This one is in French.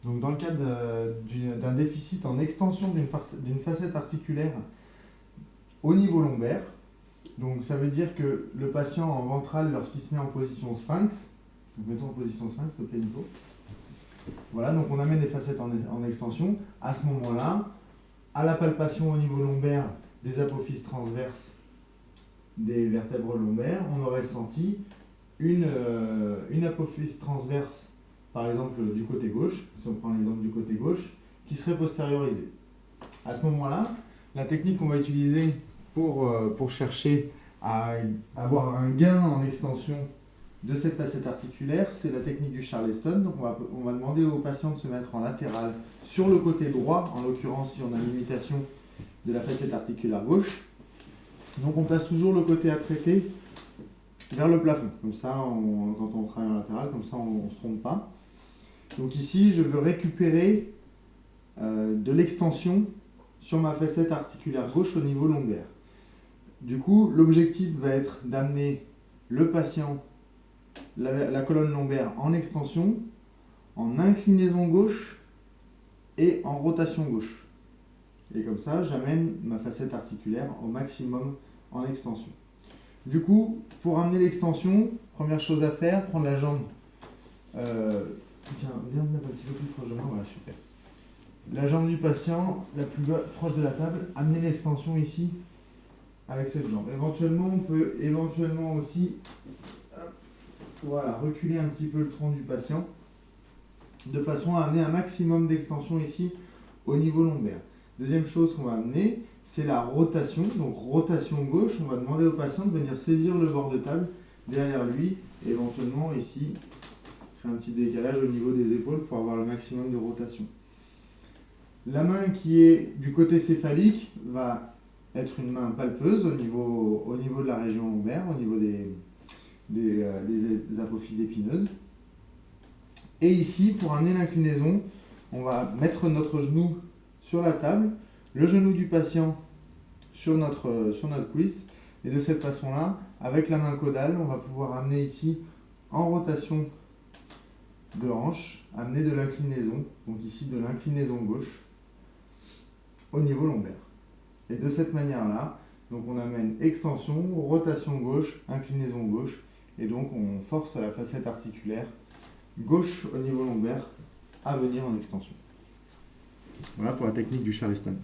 Donc dans le cas d'un déficit en extension d'une facette articulaire au niveau lombaire, donc ça veut dire que le patient en ventral, lorsqu'il se met en position sphinx, donc mettons en position sphinx, s'il te plaît Nico. Voilà, donc on amène les facettes en extension. À ce moment-là, à la palpation au niveau lombaire des apophyses transverses des vertèbres lombaires, on aurait senti une apophyse transverse, par exemple du côté gauche, si on prend l'exemple du côté gauche, qui serait postériorisée. À ce moment-là, la technique qu'on va utiliser pour chercher à avoir un gain en extension de cette facette articulaire, c'est la technique du Charleston. Donc on va demander au patient de se mettre en latéral sur le côté droit, en l'occurrence si on a une limitation de la facette articulaire gauche. Donc on place toujours le côté à traiter vers le plafond. Comme ça, quand on travaille en latéral, comme ça on ne se trompe pas. Donc ici, je veux récupérer de l'extension sur ma facette articulaire gauche au niveau lombaire. Du coup, l'objectif va être d'amener le patient, la colonne lombaire en extension, en inclinaison gauche et en rotation gauche. Et comme ça, j'amène ma facette articulaire au maximum en extension. Du coup, pour amener l'extension, première chose à faire, prendre la jambe. Viens me mettre un petit peu plus proche de moi, voilà, super. La jambe du patient, la plus proche de la table, amener l'extension ici avec cette jambe. Éventuellement, on peut aussi voilà, reculer un petit peu le tronc du patient de façon à amener un maximum d'extension ici au niveau lombaire. Deuxième chose qu'on va amener, c'est la rotation. Donc rotation gauche, on va demander au patient de venir saisir le bord de table derrière lui, et éventuellement ici, faire un petit décalage au niveau des épaules pour avoir le maximum de rotation. La main qui est du côté céphalique va être une main palpeuse au niveau de la région lombaire, au niveau des apophyses épineuses. Et ici, pour amener l'inclinaison, on va mettre notre genou sur la table, le genou du patient sur notre cuisse, et de cette façon-là, avec la main caudale, on va pouvoir amener ici, en rotation de hanche, amener de l'inclinaison, donc ici de l'inclinaison gauche, au niveau lombaire. Et de cette manière-là, donc on amène extension, rotation gauche, inclinaison gauche, et donc on force la facette articulaire gauche au niveau lombaire à venir en extension. Voilà pour la technique du Charleston.